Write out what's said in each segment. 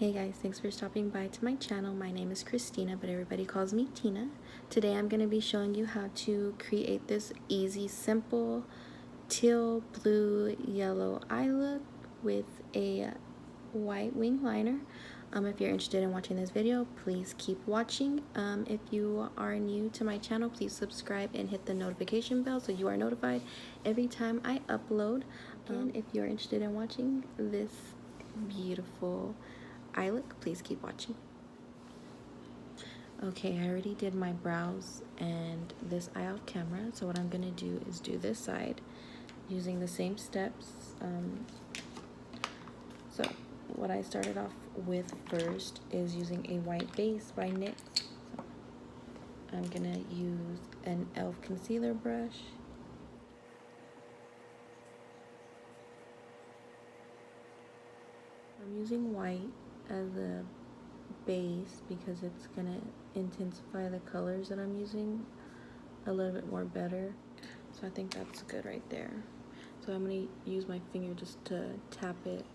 Hey guys, thanks for stopping by to my channel. My name is Christina, but everybody calls me Tina. Today I'm going to be showing you how to create this easy, simple teal, blue, yellow eye look with a white wing liner. If you're interested in watching this video, please keep watching. If you are new to my channel, please subscribe and hit the notification bell so you are notified every time I upload. And if you're interested in watching this beautiful eye look, please keep watching. Okay, I already did my brows and this eye off camera, so what I'm gonna do is do this side using the same steps. So what I started off with first is using a white base by NYX. So I'm gonna use an e.l.f. concealer brush. I'm using white as a base because it's gonna intensify the colors that I'm using a little bit more better. So I think that's good right there. So I'm gonna use my finger just to tap it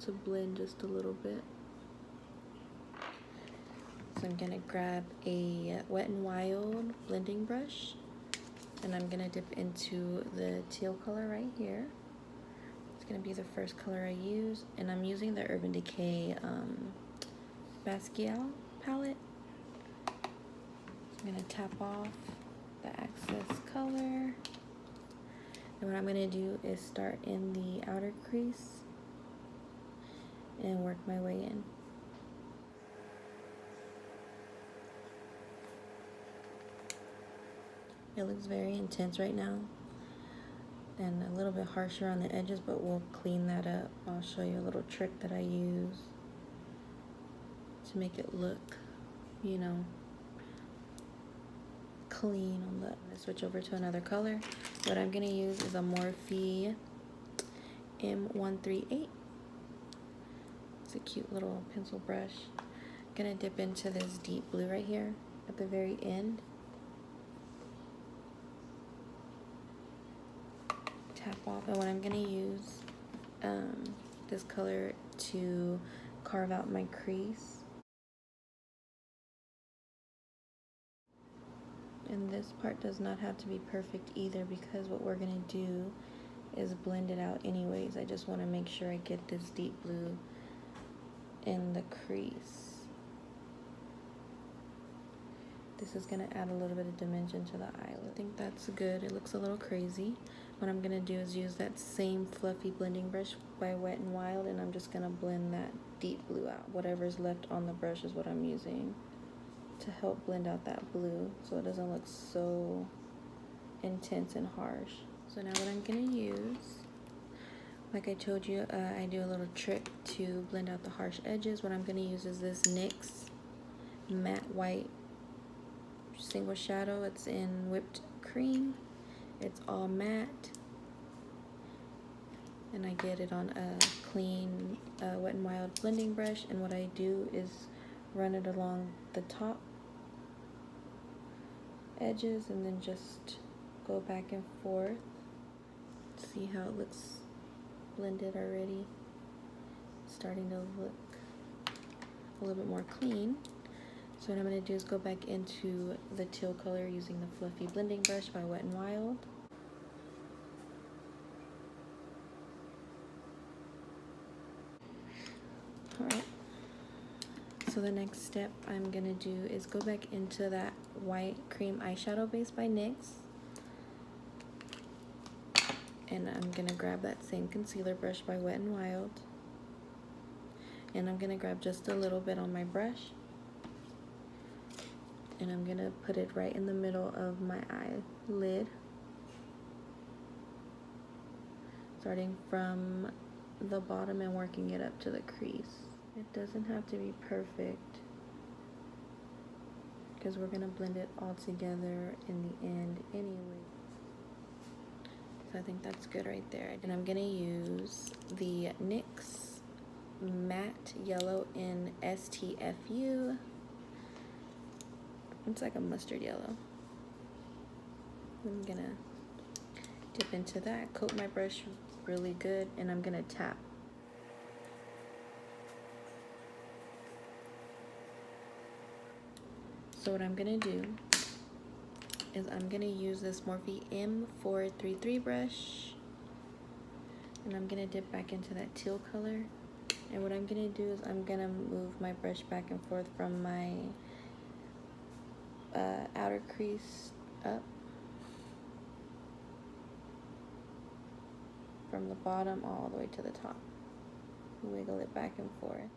to blend just a little bit. So I'm gonna grab a Wetnwild blending brush and I'm gonna dip into the teal color right here. It's gonna be the first color I use, and I'm using the Urban Decay Basquiat palette. So I'm gonna tap off the excess color. And what I'm gonna do is start in the outer crease and work my way in. It looks very intense right now and a little bit harsher on the edges, but we'll clean that up. I'll show you a little trick that I use to make it look, you know, clean on the. I'm gonna switch over to another color. What I'm gonna use is a Morphe M138. It's a cute little pencil brush. I'm gonna dip into this deep blue right here at the very end. Tap off, and what I'm gonna use this color to carve out my crease. And this part does not have to be perfect either, because what we're gonna do is blend it out anyways. I just want to make sure I get this deep blue in the crease. This is gonna add a little bit of dimension to the eyelid. I think that's good. It looks a little crazy. What I'm gonna do is use that same fluffy blending brush by Wetnwild, and I'm just gonna blend that deep blue out. Whatever's left on the brush is what I'm using to help blend out that blue so it doesn't look so intense and harsh. So now what I'm gonna use, like I told you, I do a little trick to blend out the harsh edges. What I'm gonna use is this NYX matte white single shadow. It's in whipped cream. It's all matte, and I get it on a clean Wet n Wild blending brush, and what I do is run it along the top edges and then just go back and forth. See how it looks blended already? Starting to look a little bit more clean. So what I'm going to do is go back into the teal color using the fluffy blending brush by Wet n Wild. Alright, so the next step I'm going to do is go back into that white cream eyeshadow base by NYX. And I'm going to grab that same concealer brush by Wet n Wild. And I'm going to grab just a little bit on my brush. And I'm gonna put it right in the middle of my eyelid, starting from the bottom and working it up to the crease. It doesn't have to be perfect because we're gonna blend it all together in the end anyway. So I think that's good right there. And I'm gonna use the NYX matte yellow in stfu. It's like a mustard yellow. I'm gonna dip into that, coat my brush really good, and I'm gonna tap. So what I'm gonna do is I'm gonna use this Morphe M433 brush, and I'm gonna dip back into that teal color. And what I'm gonna do is I'm gonna move my brush back and forth from my outer crease up, from the bottom all the way to the top. Wiggle it back and forth,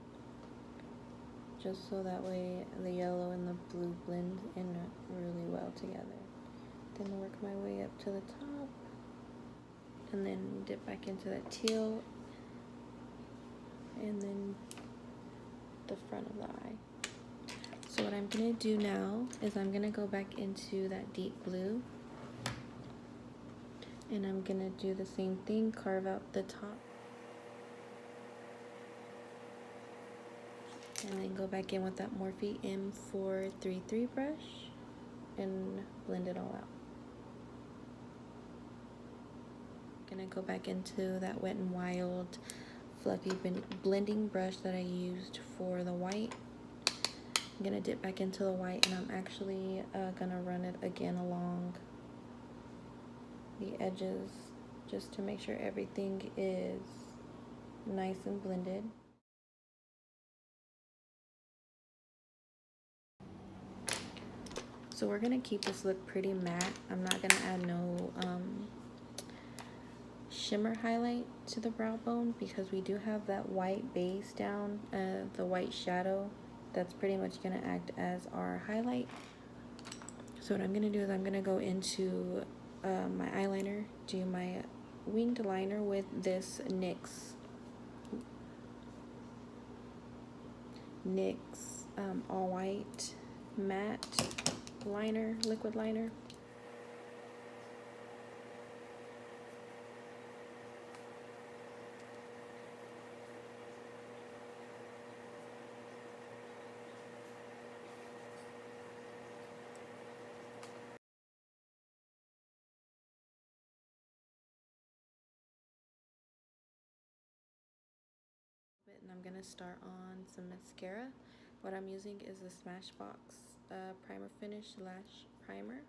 just so that way the yellow and the blue blend in really well together. Then work my way up to the top, and then dip back into that teal, and then the front of the eye. So what I'm gonna do now is I'm gonna go back into that deep blue, and I'm gonna do the same thing, carve out the top, and then go back in with that Morphe M433 brush and blend it all out. Gonna go back into that Wet n Wild fluffy blending brush that I used for the white. I'm gonna dip back into the white, and I'm actually gonna run it again along the edges, just to make sure everything is nice and blended. So we're gonna keep this look pretty matte. I'm not gonna add no shimmer highlight to the brow bone, because we do have that white base down, the white shadow that's pretty much gonna act as our highlight. So what I'm gonna do is I'm gonna go into my eyeliner, do my winged liner with this NYX all white matte liner, liquid liner. And I'm gonna start on some mascara. What I'm using is the Smashbox primer finish lash primer.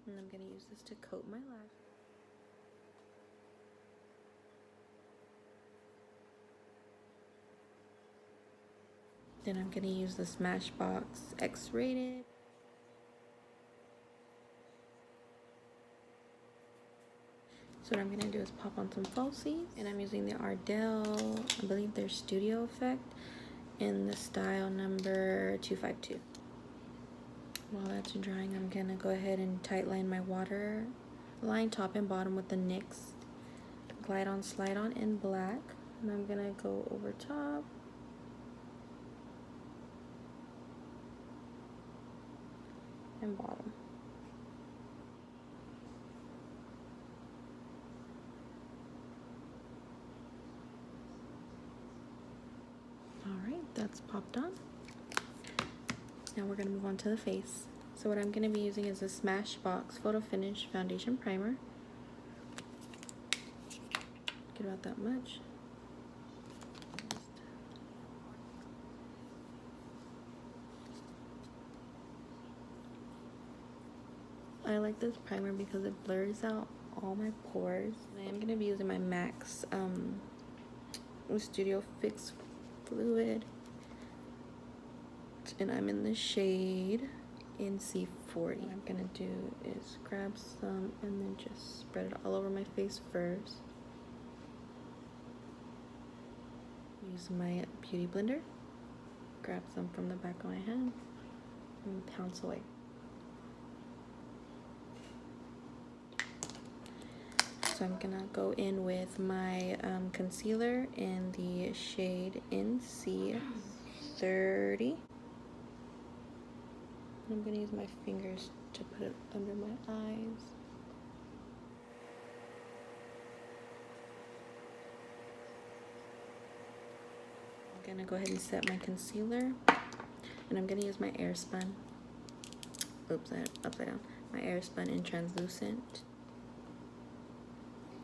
And I'm gonna use this to coat my lash. Then I'm gonna use the Smashbox X-rated. So what I'm gonna do is pop on some falsies, and I'm using the Ardell, I believe their Studio Effect, in the style number 252. While that's drying, I'm gonna go ahead and tight line my water line top and bottom with the NYX Glide On Slide On in black, and I'm gonna go over top and bottom. Alright, that's popped on. Now we're going to move on to the face. So what I'm going to be using is a Smashbox Photo Finish Foundation Primer. Get about that much. I like this primer because it blurs out all my pores. And I am going to be using my MAC's Studio Fix Fluid, and I'm in the shade NC40. What I'm gonna do is grab some and then just spread it all over my face first. Use my beauty blender, grab some from the back of my hand, and pounce away. So I'm gonna go in with my concealer in the shade NC30. I'm gonna use my fingers to put it under my eyes. I'm gonna go ahead and set my concealer, and I'm gonna use my Airspun. Oops, upside down. My Airspun in translucent.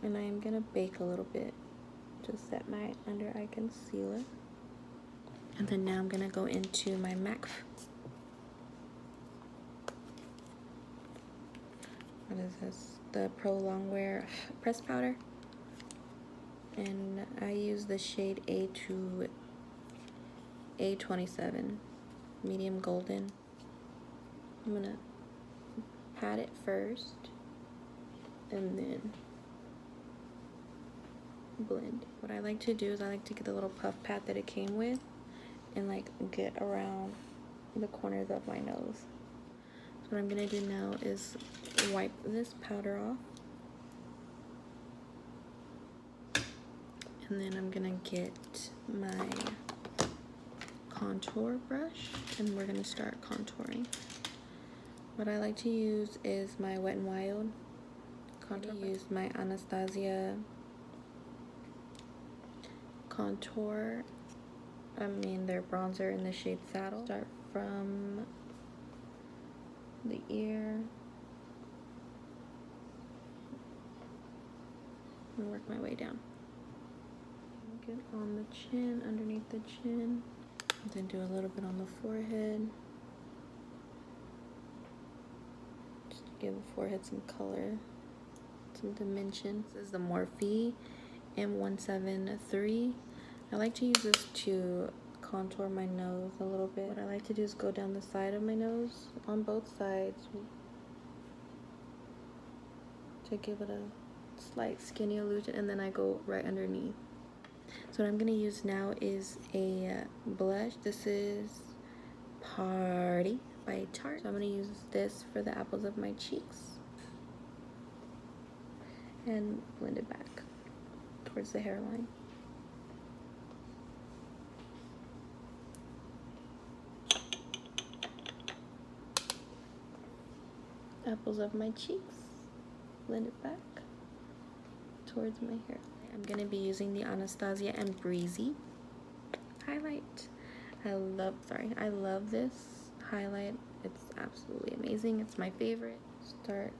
And I am gonna bake a little bit, to set my under eye concealer. And then now I'm gonna go into my MAC. What is this? The Pro Longwear press powder. And I use the shade A27, medium golden. I'm gonna pat it first and then blend. What I like to do is I like to get the little puff pad that it came with and like get around the corners of my nose. So what I'm gonna do now is wipe this powder off. And then I'm gonna get my contour brush and we're gonna start contouring. What I like to use is my Wet n Wild contour. I use my Anastasia contour. I mean their bronzer in the shade Saddle. Start from the ear and work my way down. Get on the chin, underneath the chin, and then do a little bit on the forehead. Just to give the forehead some color, some dimension. This is the Morphe M173. I like to use this to contour my nose a little bit. What I like to do is go down the side of my nose on both sides to give it a slight skinny illusion, and then I go right underneath. So what I'm going to use now is a blush. This is Paaarty by Tarte. So I'm going to use this for the apples of my cheeks and blend it back towards the hairline. Apples of my cheeks, blend it back towards my hair. I'm going to be using the Anastasia and Breezy highlight. I love this highlight. It's absolutely amazing. It's my favorite. Start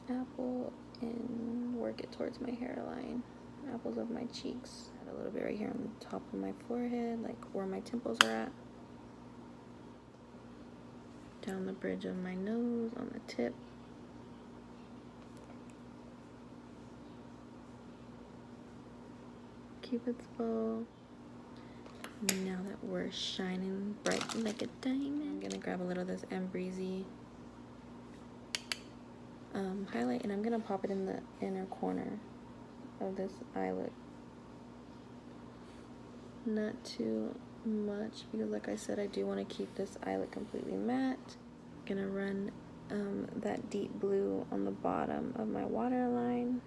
apple and work it towards my hairline. Apples of my cheeks. Add a little bit right here on the top of my forehead, like where my temples are at. Down the bridge of my nose, on the tip. Cupid's bow. Now that we're shining bright like a diamond, I'm gonna grab a little of this Amrezy highlight, and I'm gonna pop it in the inner corner of this eyelid. Not too much, because like I said, I do want to keep this eyelid completely matte. I'm gonna run that deep blue on the bottom of my waterline.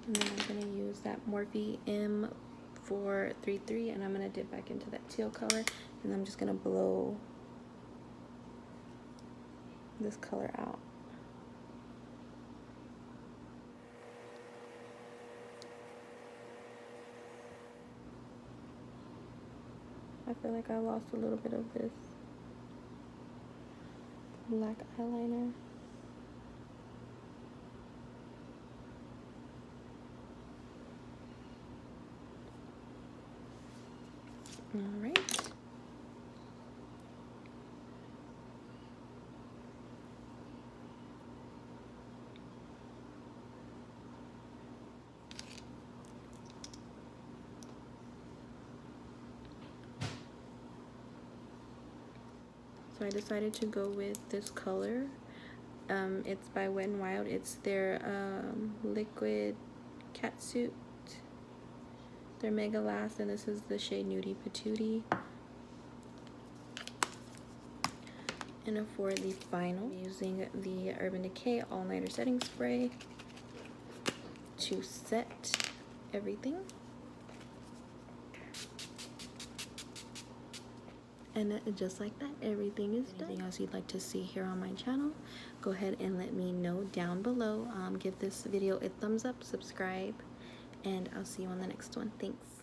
And then I'm going to use that Morphe M433, and I'm going to dip back into that teal color, and I'm just going to blow this color out. I feel like I lost a little bit of this black eyeliner. All right. So I decided to go with this color. It's by Wet n Wild. It's their liquid catsuit. They're Mega Last, and this is the shade Nudie Patootie. And for the final, I'm using the Urban Decay All Nighter Setting Spray to set everything. And just like that, everything is done. Anything else you'd like to see here on my channel, go ahead and let me know down below. Give this video a thumbs up, subscribe, and I'll see you on the next one. Thanks.